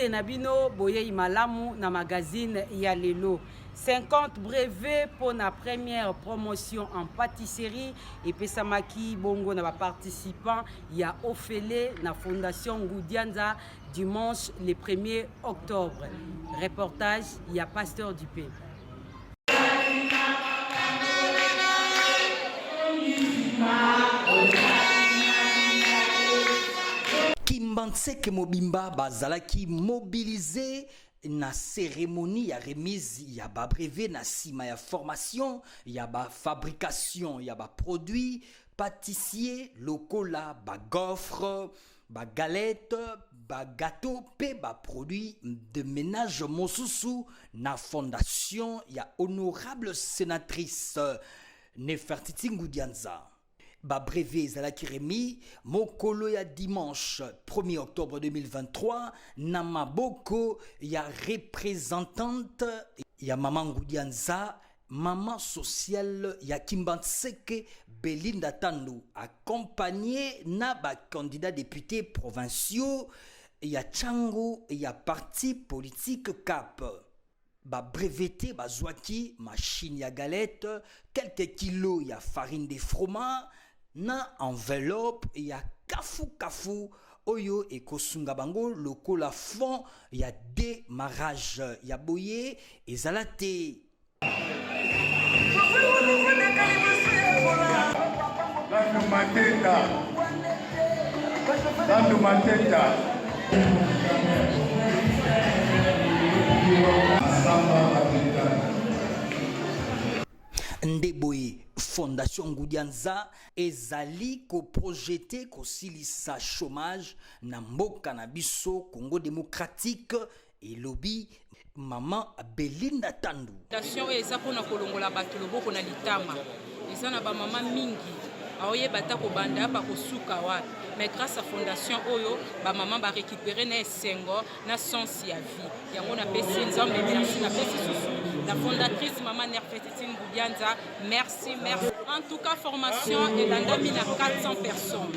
nabino boye imalamu na magazine ya lelo. 50 brevets pour la première promotion en pâtisserie et pesamaki bongo na ba participants ya Ophélie na fondation Ngoudianza dimanche le 1er octobre. Reportage ya Pasteur du Peuple. Kimbanseke Mobimba bazalaki mobilisé na cérémonie ya remise ya ba brevet na sima ya formation ya ba fabrication ya ba produits pâtissier lokola ba gaufre ba galette ba gâteau pe ba produits de ménage mosusu na fondation ya honorable sénatrice Nefertiti Ngoudianza. Ba brevet ezalaki remis mokolo ya dimanche 1er octobre 2023 na maboko ya représentante ya Maman Ngoudianza, maman sociale ya Kimbanseke Belinda Tandu, accompagnée na ba candidat député provinciaux ya Tchango ya parti politique CAP. Ba breveté bazwaki machine ya galette, quelques kilos ya farine de froment na enveloppe ya kafu oyo ekosunga bango lokola fond ya démarrage ya boye ezalate. Ndeboye Fondation Ngoudianza ezali ko projeté ko silisa chômage na mboka na biso Congo démocratique et lobby Maman Belinda Tandu. Fondation eza pona kolongola bato loboko na litama. Eza na ba mama mingi aoye bata ko banda pa ko suka wa. Mais grâce à fondation oyo ba maman ba récupérer na esengo na sens ya vie. Yango na pesi nzambe merci na pesi susu. La fondatrice Maman Nefertiti Ngoudianza, merci. En tout cas, formation est dans 400 personnes.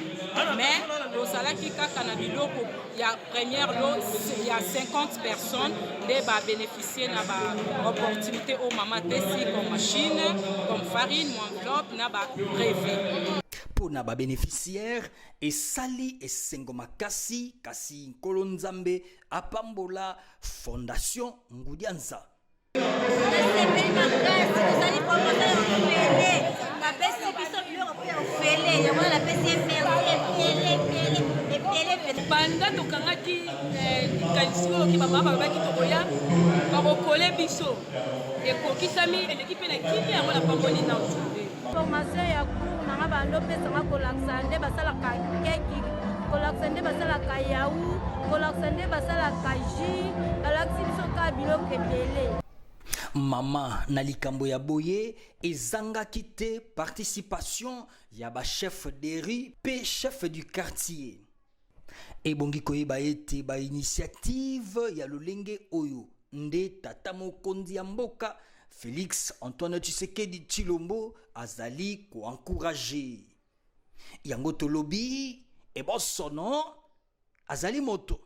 Mais au Salaki Kanabiloko, il y a première lot, il y a 50 personnes qui vont bénéficier de l'opportunité au Maman Tessi comme machine, comme farine, enveloppe, na brevet. Pour na ba bénéficiaire et sali et sengoma kasi Nkolonzambe apambola Fondation Ngoudianza. Banda tokangaki kalisiko ki baba babaki tokoya bakokole biso ekokisami elekipe na kimi yango na pamboli na aujourd'hui formation ya cours nanga bando pesanga kolakisa nde basalaka keki kolakisa nde basalaka yaou kolakisa nde basalaka jus balakisi biso ka biloko ebele. Mama na likambo ya boye ezangaki te participation ya ba chef de rue pe chef du quartier. Ebongi koyeba ete ba initiative ya lolenge oyo nde tata mokonzi ya mboka Félix Antoine Tshisekedi Tshilombo azali ko encourager. Yango tolobi e bosono azali moto.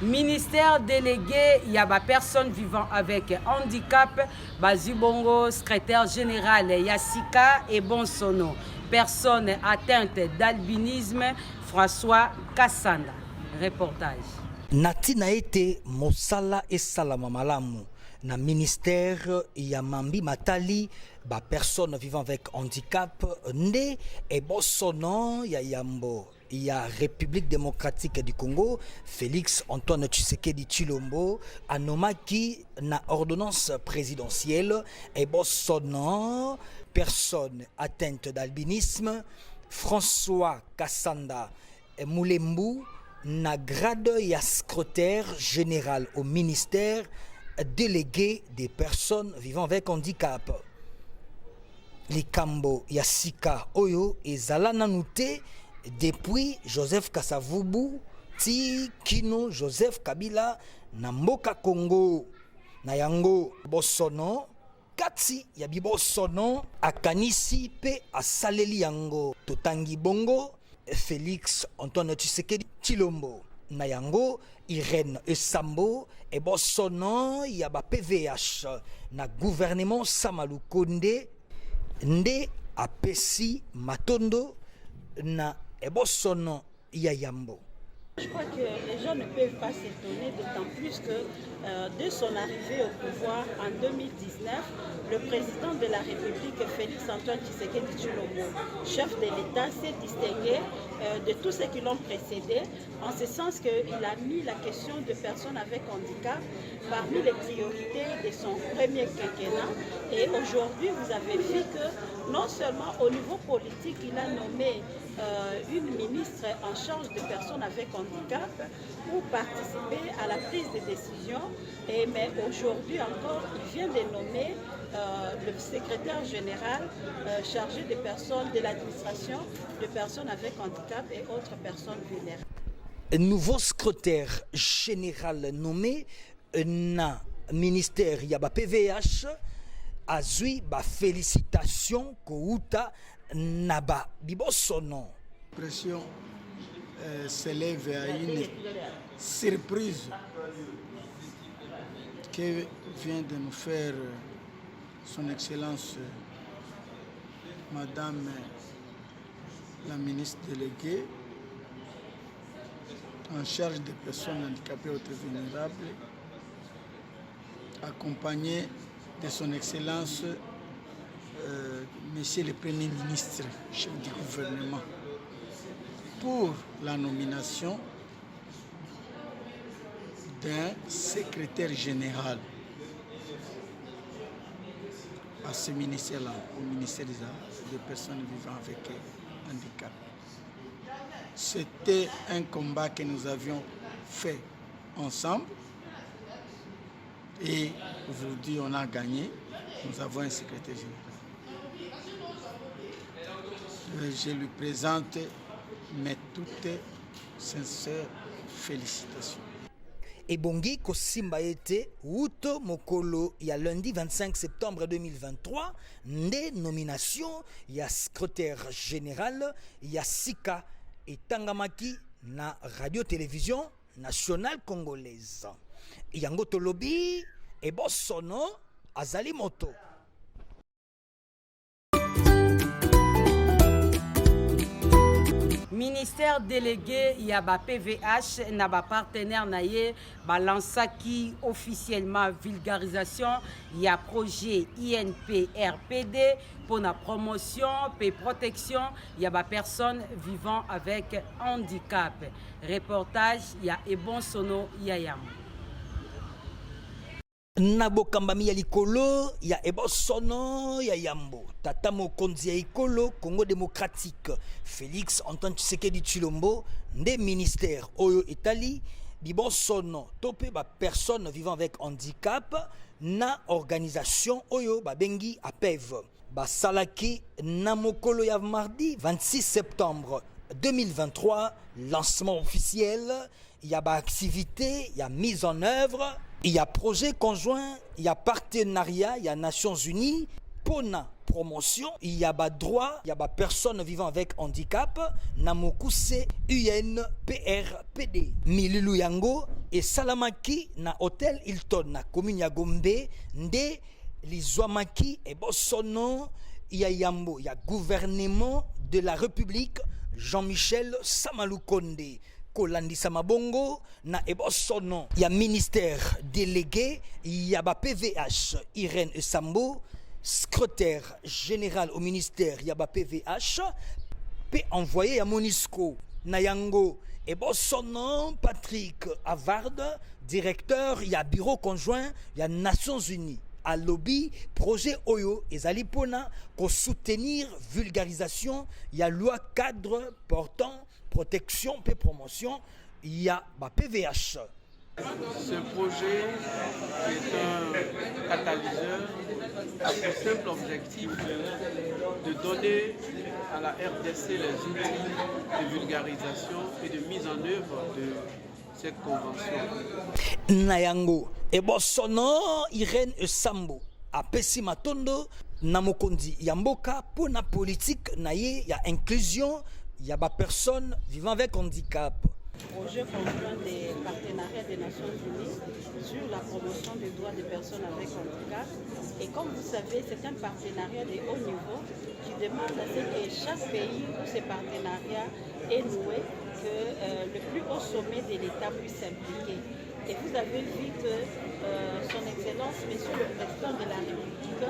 Ministère délégué, il y a des personnes vivant avec handicap, Bazubongo, secrétaire général Yassika et Bonsono. Personnes atteintes d'albinisme, François Kassanda. Reportage. Natina ete Mosala et Salama Malamu. Na ministère Yamambi Matali, ba personnes vivant avec handicap, né et Bonsono Yambo. Il y a République démocratique du Congo, Félix Antoine Tshisekedi Tshilombo, anomaki na ordonnance présidentielle et bossonnant personne atteinte d'albinisme, François Kassanda Moulembu na grade ya secrétaire général au ministère délégué des personnes vivant avec handicap. Likambo Yassika Oyo et Zalana Nouté depuis Joseph Kasavubu ti kino Joseph Kabila na mboka Congo. na yango bosono kati ya bibosono akanisi pe asaleli yango totangi bongo Félix Antoine Tshisekedi Tshilombo na yango Irène Esambo et bosono ya ba PVH na gouvernement Samalu Konde nde apesi matondo na ebosono ya Yambo. Je crois que les gens ne peuvent pas s'étonner, d'autant plus que dès son arrivée au pouvoir en 2019, le président de la République, Félix Antoine Tshisekedi Tshilombo, chef de l'État, s'est distingué de tous ceux qui l'ont précédé, en ce sens qu'il a mis la question de personnes avec handicap parmi les priorités de son premier quinquennat. Et aujourd'hui, vous avez vu que non seulement au niveau politique, il a nommé une ministre en charge de personnes avec handicap pour participer à la prise de décision. Mais aujourd'hui encore, il vient de nommer le secrétaire général chargé des personnes de l'administration de personnes avec handicap et autres personnes vulnérables. Un nouveau secrétaire général nommé na ministère Yaba PVH azui ba félicitations kouta naba bibosono. La pression s'élève à une surprise que vient de nous faire son Excellence Madame la ministre déléguée en charge des personnes handicapées et autres vulnérables, accompagnée de son Excellence Monsieur le Premier ministre, chef du gouvernement, pour la nomination d'un secrétaire général à ce ministère-là, au ministère des personnes vivant avec handicap. C'était un combat que nous avions fait ensemble et aujourd'hui on a gagné. Nous avons un secrétaire général. Je lui présente mes toutes sincères félicitations. Ebongi Kosimba ete Wuto Mokolo ya lundi 25 septembre 2023 nde nomination ya secrétaire général ya Sika etangamaki na radio-télévision nationale congolaise. Yango tolobi ebosono azali moto. Ministère délégué Yaba PVH na ba partenaire naye balansaki officiellement vulgarisation ya projet INP RPD pour la promotion et protection Yaba personnes vivant avec handicap. Reportage ya Ebonsono Yayam. Nabokambami ya likolo ya ebosono ya Yambo tata mokonzi ya ikolo Congo démocratique Félix Antoine Tshisekedi Tshilombo nde ministère oyo etali bibosono topé ba personnes vivant avec handicap na organisation oyo babengi APEV basalaki na mokolo ya mardi 26 septembre 2023 lancement officiel ya ba activité ya mise en œuvre. Il y a projet conjoint, il y a partenariat, il y a Nations Unies pour la promotion, il y a droit, il y a personnes vivant avec handicap, Namokuse UNPRPD. Mililu Yango et Salamaki na Hôtel Hilton na commune ya Gombe, nde Lizwamaki et Bosono, il y a Yambo, il y a gouvernement de la République Jean-Michel Samalu Konde. Kolandisa mabongo na ebosono ya ministère délégué ya ba PVH Irène Esambo secrétaire général au ministère ya ba PVH pe envoyé à Monisco na yango ebosono Patrick Havard directeur ya bureau conjoint ya Nations Unies à lobby projet Oyo ezali pona ko soutenir vulgarisation ya loi cadre portant protection et promotion, il y a PVH. Ce projet est un catalyseur a pour simple objectif de donner à la RDC les outils de vulgarisation et de mise en œuvre cette convention. Nayango ebosono Irène Sambo apesi matondo na mokondi ya mboka pour na politique na ye ya inclusion ya ba personnes vivant avec handicap. Projet conjoint des partenariats des Nations Unies sur la promotion des droits des personnes avec handicap. Et comme vous savez, c'est un partenariat de haut niveau qui demande à ce que chaque pays où ce partenariat est noué, que le plus haut sommet de l'État puisse s'impliquer. Et vous avez vu que son Excellence, Monsieur le Président de la République,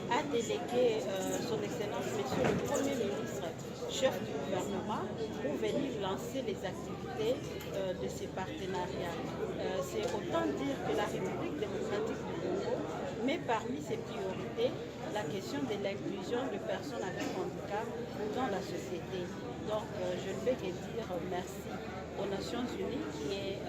a délégué son Excellence, Monsieur le Premier ministre, chef du gouvernement, pour venir lancer les activités de ces partenariats. C'est autant dire que la République démocratique du Congo met parmi ses priorités la question de l'inclusion de personnes avec handicap dans la société. Donc je ne vais que dire merci aux Nations Unies qui est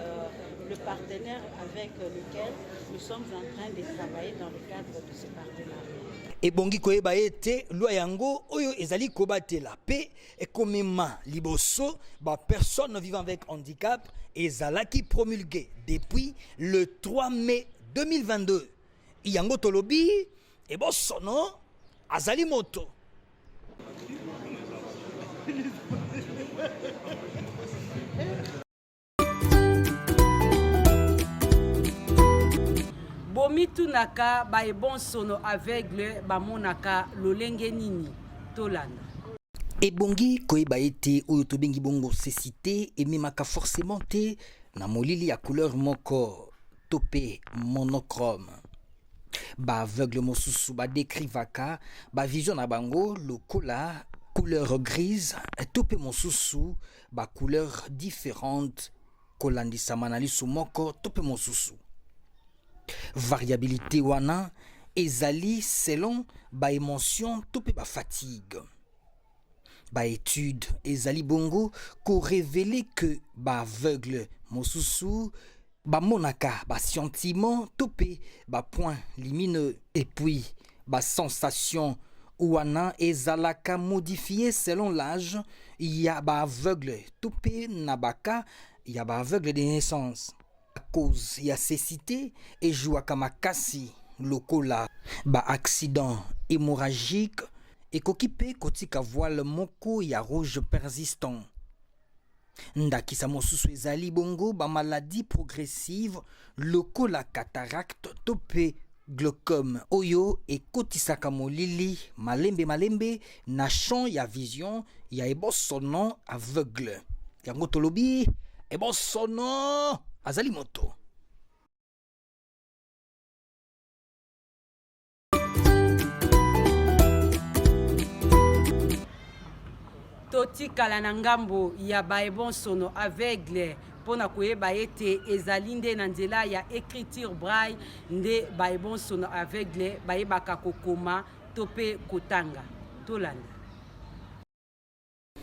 le partenaire avec lequel nous sommes en train de travailler dans le cadre de ce partenariat. Ebongi koyeba ete loi yango oyo ezali kobatela pe ekomema liboso ba personnes vivant avec handicap ezalaki promulgué depuis le 3 mai 2022. Yango tolobi ebosono azali moto. Bomitunaka ba ebonsono aveugle bamonaka lolenge nini tolanda. Ebongi koyeba ete oyo tobengi bongo cécité ememaka forcément te na molili ya couleur moko topé monochrome. Ba aveugle mosusu ba décrivaka ba vision na bango lokola couleur grise topé mosusu ba couleur différente kolandisama na liso moko topé mosusu. Variabilité wana ezali selon ba émotion topé ba fatigue. Ba étude ezali bongo ko révéler que ba aveugle mosusu ba monaka ba sentiment topé ba point lumineux et puis ba sensation wana ezalaka modifié selon l'âge. Ya ba aveugle topé nabaka ya ba aveugle de naissance. À cause ya cécité et jouaka makasi lokola ba accident hémorragique et kokipe kotika voile moko ya rouge persistant. Ndakisa mosusu ezali bongo ba maladie progressive lokola cataracte topé glaucome oyo ekotisaka molili malembe na champ ya vision ya ebosono aveugle. Yango tolobi ebosono azali moto. Totikala na ngambo ya baebonsono aveugle pona koyeba ete ezali nde na nzela ya écriture braille nde baebonsono aveugle bayebaka kokoma to pe kotanga tolanda.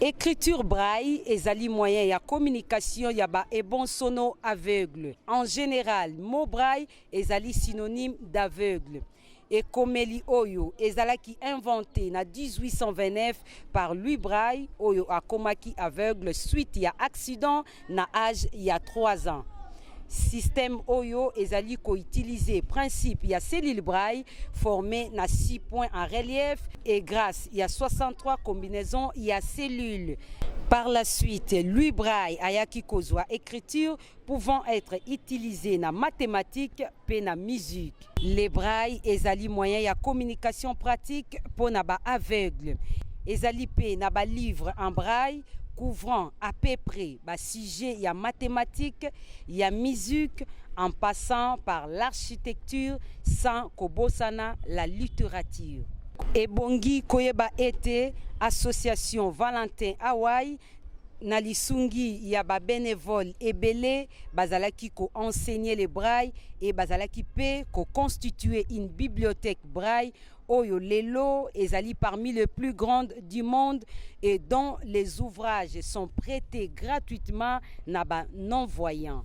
Écriture braille ezali moyen ya communication ya baebonsono aveugle. En général, mot braille ezali synonyme d'aveugle. Ekomeli oyo ezalaki inventé na 1829 par Louis Braille oyo akomaki aveugle suite ya accident na âge ya 3 ans. Système oyo ezali ko utiliser principe ya cellule Braille formé na 6 points en relief et grâce ya 63 combinaisons ya cellules. Par la suite, Louis Braille ayaki kozwa écriture pouvant être utilisée na mathématiques pe na musique. Les braille ezali moyen ya communication pratique pour na ba aveugle. Ezali pe na ba livre en braille couvrant à peu près ba sujet ya mathématiques, ya musique en passant par l'architecture sans kobosana la littérature. Ebongi koyeba ete association Valentin Hawaii na lisungi ya ba bénévole ebele bazalaki ko enseigner les braille et bazalaki pe ko constituer une bibliothèque braille oyo lelo ezali parmi les plus grandes du monde et dont les ouvrages sont prêtés gratuitement na ba non-voyants.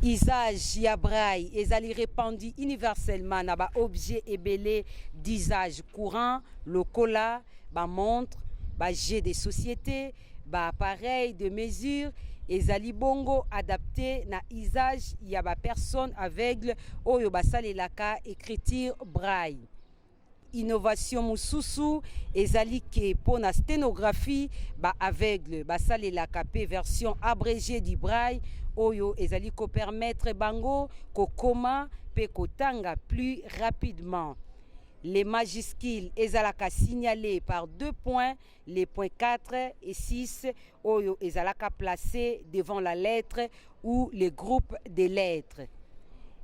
Usage ya braille ezali répandu universellement na ba objet ebele d'usage courant lokola ba montre ba jet de société appareil de mesure ezali bongo adapté na usage ya personne aveugle oyo basalelaka écriture braille. Innovation mususu ezali ke pona sténographie aveugle basalelaka pe version abrégée du braille oyo ezali ko permettre bango kokoma pe kotanga plus rapidement. Les majuscules ezalaka signalés par 2 points, les points 4 et 6 oyo ezalaka placés devant la lettre ou les groupes de lettres.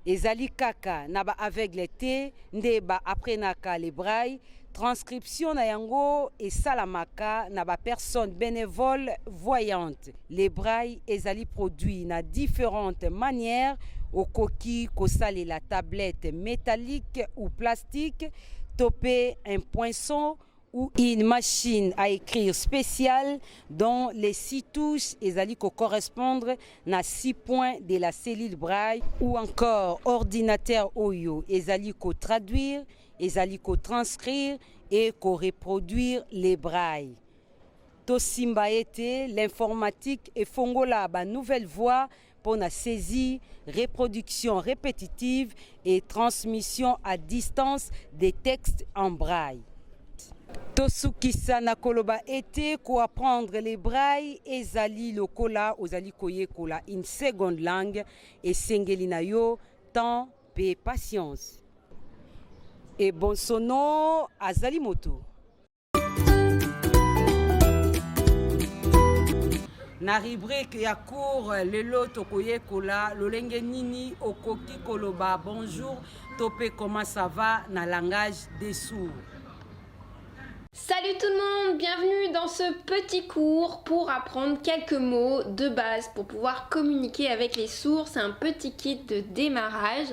Ezali kaka na aveugle te nde aprenaka le braille. Transcription na yango esalamaka na personne bénévole voyante. Les braille ezali produit na différentes manières. Okoki kosali la tablette métallique ou plastique, topé un poinçon ou une machine à écrire spéciale dont les 6 touches ezali ko correspondre na 6 points de la cellule braille, ou encore ordinateur oyo ezali ko traduire, ezali ko transcrire et ko reproduire les brailles. Tosimba ete l'informatique efongola ba nouvelle voie pour la saisie, reproduction répétitive et transmission à distance des textes en braille. Tosukisa na koloba ete ko apprendre les brailles ezali lokola ozali koyekola une seconde langue et sengeli na yo temps pe patience. Et bon sono azali moto. Na rubrique ya cours lelo tokoye kola lolenge nini okoki koloba bonjour topé comment ça va na langage des sourds. Salut tout le monde, bienvenue dans ce petit cours pour apprendre quelques mots de base pour pouvoir communiquer avec les sourds. C'est un petit kit de démarrage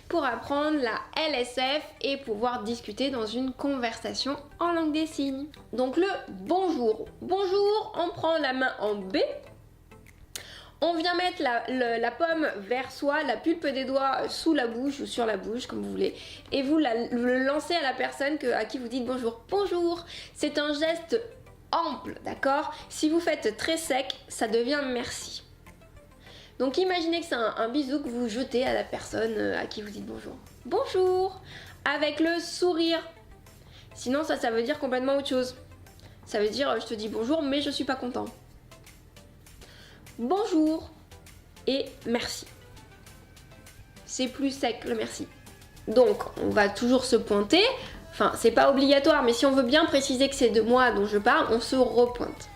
pour apprendre la LSF et pouvoir discuter dans une conversation en langue des signes. Donc le bonjour. Bonjour, on prend la main en B. On vient mettre la pomme vers soi, la pulpe des doigts sous la bouche ou sur la bouche, comme vous voulez. Et vous le lancez à la personne à qui vous dites bonjour. Bonjour, c'est un geste ample, d'accord? Si vous faites très sec, ça devient merci. Donc imaginez que c'est un bisou que vous jetez à la personne à qui vous dites bonjour. Bonjour, avec le sourire. Sinon ça veut dire complètement autre chose. Ça veut dire je te dis bonjour mais je suis pas content. Bonjour et merci. C'est plus sec le merci. Donc on va toujours se pointer. Enfin c'est pas obligatoire mais si on veut bien préciser que c'est de moi dont je parle, on se repointe.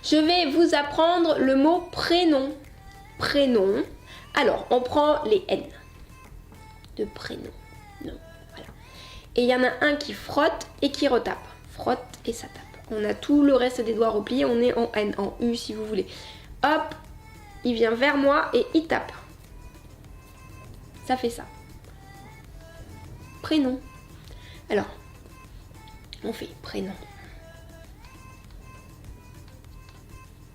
Je vais vous apprendre le mot prénom. Prénom. Alors on prend les N de prénom. Non. Voilà. Et il y en a un qui frotte et qui retape. Frotte et ça tape. On a tout le reste des doigts repliés, on est en N, en U si vous voulez. Hop, il vient vers moi et il tape. Ça fait ça. Prénom. Alors, on fait prénom.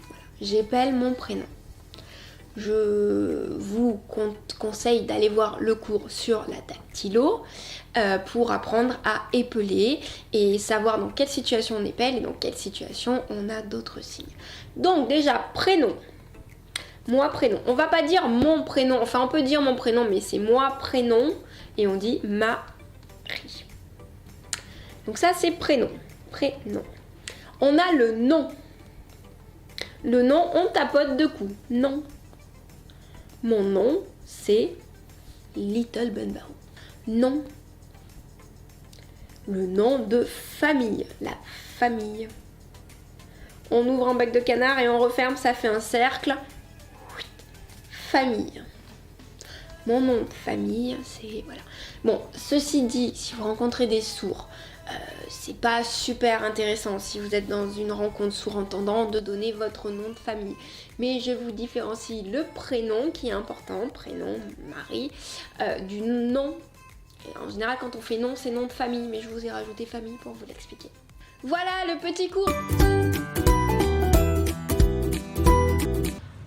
Voilà. J'épelle mon prénom. Je vous conseille d'aller voir le cours sur la dactylo pour apprendre à épeler et savoir dans quelle situation on épelle et dans quelle situation on a d'autres signes. Donc déjà, prénom. Moi, prénom. On va pas dire mon prénom, enfin on peut dire mon prénom, mais c'est moi, prénom, et on dit Marie. Donc ça, c'est prénom. Prénom. On a le nom. Le nom, on tapote deux coups. Non. Mon nom, c'est Little Bunbury. Non. Le nom de famille. La famille. On ouvre un bec de canard et on referme, ça fait un cercle. Famille. Mon nom de famille, c'est... Voilà. Bon, ceci dit, si vous rencontrez des sourds, c'est pas super intéressant si vous êtes dans une rencontre sourd-entendant de donner votre nom de famille. Mais je vous différencie le prénom qui est important, prénom, Marie, du nom. Et en général, quand on fait nom, c'est nom de famille, mais je vous ai rajouté famille pour vous l'expliquer. Voilà le petit cours.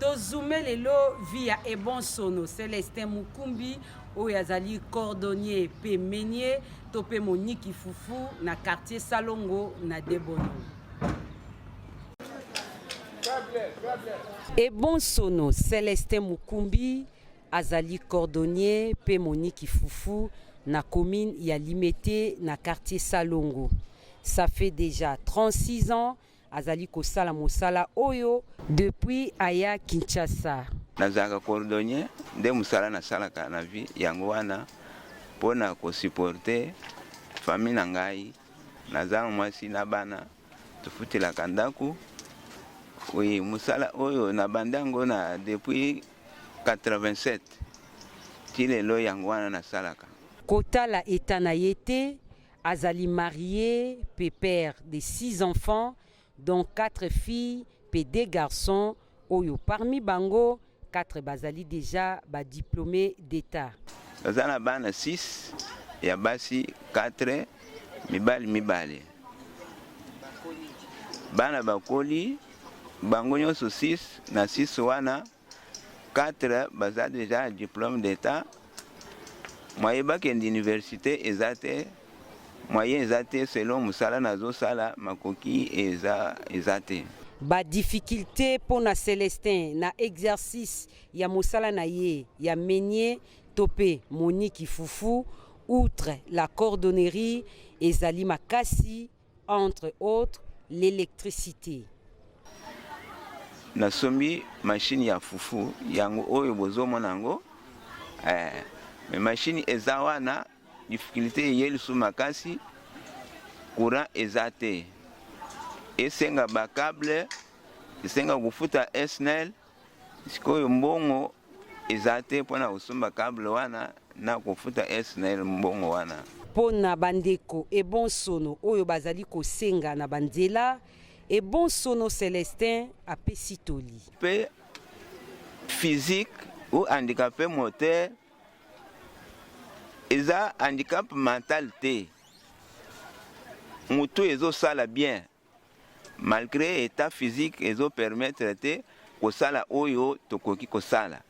Tozume lelo via Ebon Sono, Célestin Mukumbi, oyo azali cordonnier pe meunier, tope Monique Fufu na quartier Salongo na Debono. Et bon sono Célestin Mukumbi azali cordonnier pe Monique Foufou na commune ya Limete na quartier Salongo. Ça fait déjà 36 ans azali kosala mosala oyo depuis aya Kinshasa. Nazaka cordonnier nde musala na salaka na vie yango wana pona ko supporter famille na ngai nazanga mwasi na bana tufutila kandaku. Oui, musala oyo na bandango na depuis 87 tilelo yango wana na salaka. Kotala etana yete azali marié pe père de 6 enfants dont 4 filles pe 2 garçons oyo parmi bango 4 bazali déjà ba diplômé d'état. Nazana bana 6 ya basi 4 mibali. Bana bakoli bango nyonso 6 na 6 wana 4 baza déjà diplôme d'état. Moyen bakendi université ezate moyen ezate selon musala nazo sala makoki ezate. Ba difficulté pona Célestin na exercice ya mosala na ye ya meunier topé Monique Foufou outre la cordonnerie ezali makasi entre autres l'électricité. Na sombi machine ya fufu yango oyo bozomona yango mais machine ezawana difficulté yeli su makasi courant ezate esenga ba câble esenga kufuta SNEL sikoyo mbongo ezate pona usumba câble wana na kufuta SNEL mbongo wana. Pona bandeko e bon sono oyo bazali kosenga na banzela et bon sono Célestin a pesitoli. Pe physique ou handicapé moteur, eza handicap mental te. Mutu ezo sala bien. Malgré état physique ezo permettre te ko sala oyo tokoki ko sala.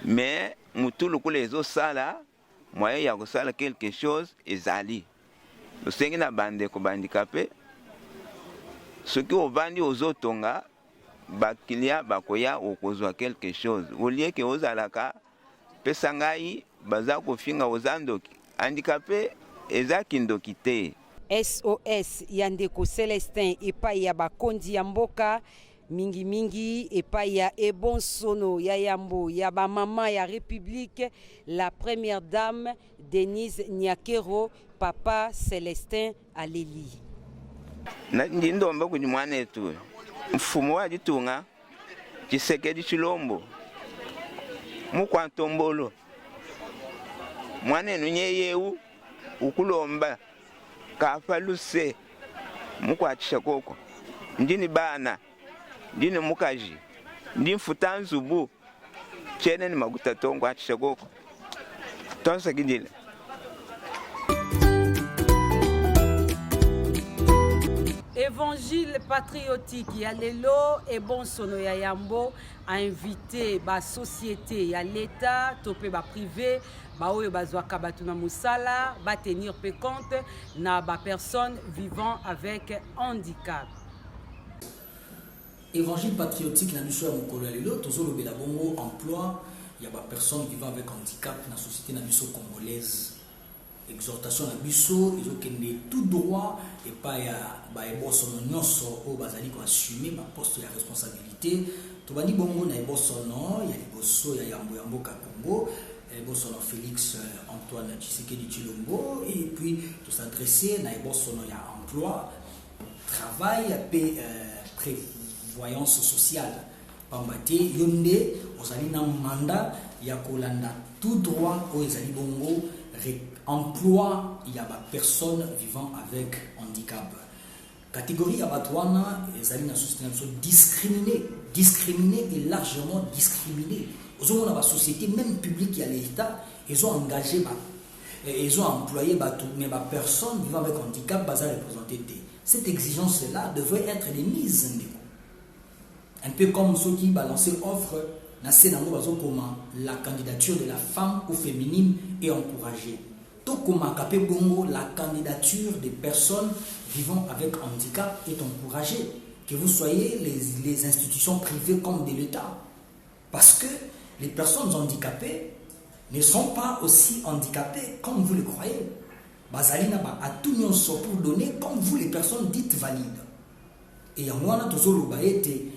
Mais mutu lokule ezo sala moyen ya ko sala quelque chose ezali. Lo sengi na bande ko handicapé. Ce qui au bandi aux otonga bakilia bakoya okozwa quelque chose au lieu que ozalaka pesangai baza kofinga ozandoki handicapé ezaki ndoki te. SOS yandeko Célestin epai ya bakondi ya mboka mingi epai ya ebon sono ya yambo ya ba mama ya République la première dame Denise Nyakero papa Célestin Aleli. Na ndomba kuni mwana etu mfumo wa ditunga Tshisekedi Tshilombo mukwantombolo mwana enunye yewu ukulomba kafa luse mukwatisha koko ndini bana ndini mukaji ndi mfuta nzubu chene ni maguta tongo atisha koko tonsa kidile. Évangile patriotique ya lelo et bon sono ya yambo a invité ba société ya l'état topé ba privé ba oyo bazwaka batu na musala ba tenir pe compte na ba personnes vivant avec handicap. Évangile patriotique na biso ya mokolo ya lelo tozolobela bongo emploi ya ba personnes vivant avec handicap na société na biso congolaise. Exhortation na biso ezokende tout droit et pas ya ba ebosono nyonso o bazali ko assumer ba poste ya responsabilité to bani bongo na ebosono ya liboso ya yambo mboka Congo ebosono Félix Antoine Tshisekedi Tshilombo et puis to s'adresser na ebosono ya emploi travail pe prévoyance sociale pambate yonde ozali na mandat ya kolanda tout droit o ezali bongo emploi il y a des personnes vivant avec handicap. Catégorie abatouana, les amis dans la société sont discriminés et largement discriminés. Ils ont la société même publique qui a l'État, ils ont engagé ils ont employé mais les personnes vivant avec handicap basées représenter. Cette exigence là devrait être des mises un peu comme ceux qui balançaient offre comment la candidature de la femme ou féminine est encouragée. La candidature des personnes vivant avec handicap est encouragée. que vous soyez les institutions privées comme de l'État. Parce que les personnes handicapées ne sont pas aussi handicapées comme vous le croyez. Bazali n'a pas à tout pour donner comme vous les personnes dites valides. Et en moi, toujours le été,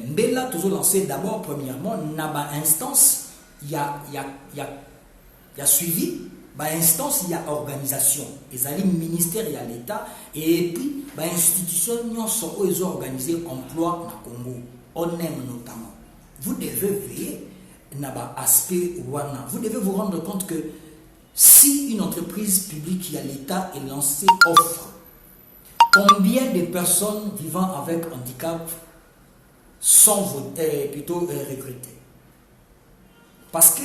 Mbella toujours lancé d'abord premièrement n'a instance, il y a suivi, instance, il y a organisation. Les alliés ministère, il y a l'État et puis institution sont organisées emploi na Congo. On aime notamment. Vous devez veiller à aspect wana. Vous devez vous rendre compte que si une entreprise publique qui a l'État est lancée offre, combien de personnes vivant avec handicap sont plutôt recrutées? Parce que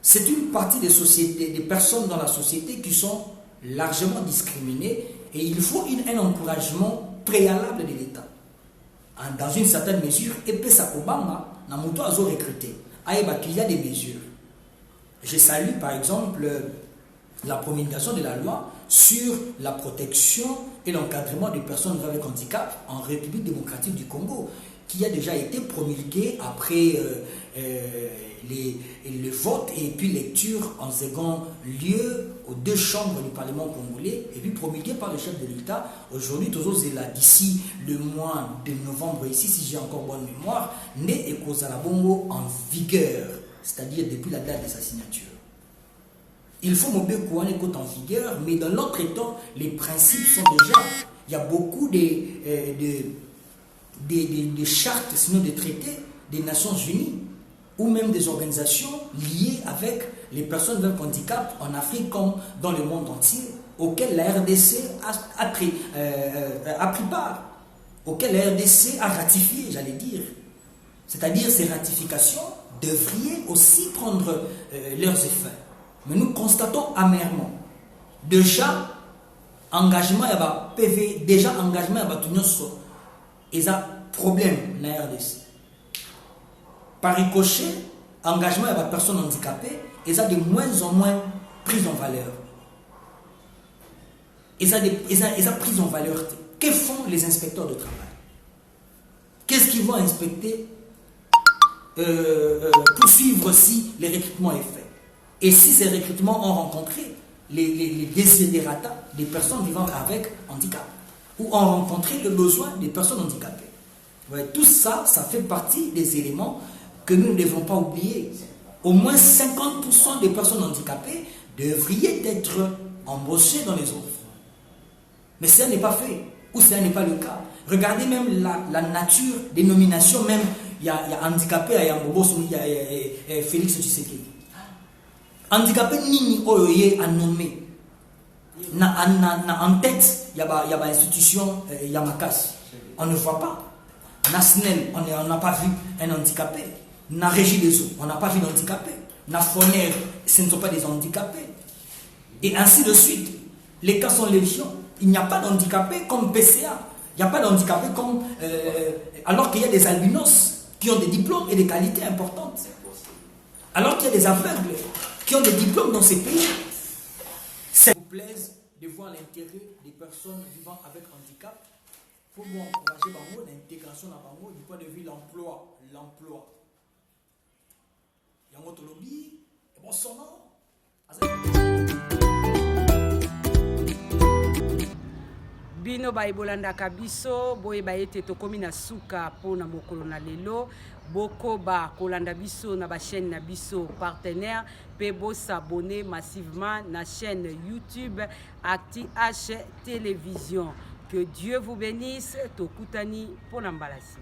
c'est une partie des sociétés, des personnes dans la société qui sont largement discriminées et il faut un encouragement préalable de l'État. Dans une certaine mesure, et puis ça Obama n'a pas recruté. Il y a des mesures. Je salue par exemple la promulgation de la loi sur la protection et l'encadrement des personnes avec handicap en République démocratique du Congo, qui a déjà été promulguée après le vote et puis lecture en second lieu aux deux chambres du Parlement congolais et puis promulguée par le chef de l'État. Aujourd'hui, toujours c'est là, d'ici le mois de novembre, ici, si j'ai encore bonne mémoire, né et Kozalabongo en vigueur, c'est-à-dire depuis la date de sa signature. Il faut mobile qu'on écoute en vigueur, mais dans l'autre temps, les principes sont déjà. Il y a beaucoup de chartes, sinon des traités des Nations Unies, ou même des organisations liées avec les personnes avec handicap en Afrique comme dans le monde entier, auxquelles la RDC a pris part, auxquelles la RDC a ratifié, j'allais dire. C'est-à-dire ces ratifications devraient aussi prendre leurs effets. Mais nous constatons amèrement, déjà, engagement, il y a PV, déjà engagement, il y a un problème dans la RDC. Par ricochet, engagement, il y a des personnes handicapées, ils ont de moins en moins pris en valeur. Ils ont pris en valeur. Que font les inspecteurs de travail? Qu'est-ce qu'ils vont inspecter pour suivre si les recrutements est fait? Et si ces recrutements ont rencontré les desiderata des personnes vivant avec handicap ou ont rencontré le besoin des personnes handicapées. Ouais, tout ça, ça fait partie des éléments que nous ne devons pas oublier. Au moins 50% des personnes handicapées devraient être embauchées dans les offres. Mais ça n'est pas fait, ou ça n'est pas le cas. Regardez même la nature des nominations, même il y a handicapé à Yambobos, il y a Félix Tshisekedi. Handicapé nini oyoye a nommé. En tête, il y a une institution Yamakas. On ne voit pas. National, on n'a pas vu un handicapé. Na Régie des eaux, on n'a pas vu d'handicapé. Na Foner, ce ne sont pas des handicapés. Et ainsi de suite. Les cas sont légion. Il n'y a pas d'handicapés comme PCA. Il n'y a pas d'handicapés comme... alors qu'il y a des albinos qui ont des diplômes et des qualités importantes. Alors qu'il y a des aveugles qui ont des diplômes dans ces pays. Ça vous plaise de voir l'intérêt des personnes vivant avec handicap pour nous encourager l'intégration dans le du point de vue de l'emploi. Il y a un autre lobby, et bon, son nom. Bino baibolandaka biso boye baete tokomi na suka pona mokolo na lelo boko ba kolanda biso na ba chaîne na biso partenaire pe bo s'abonner massivement na chaîne YouTube Acti H Télévision. Que Dieu vous bénisse. Tokutani pona mbalasi.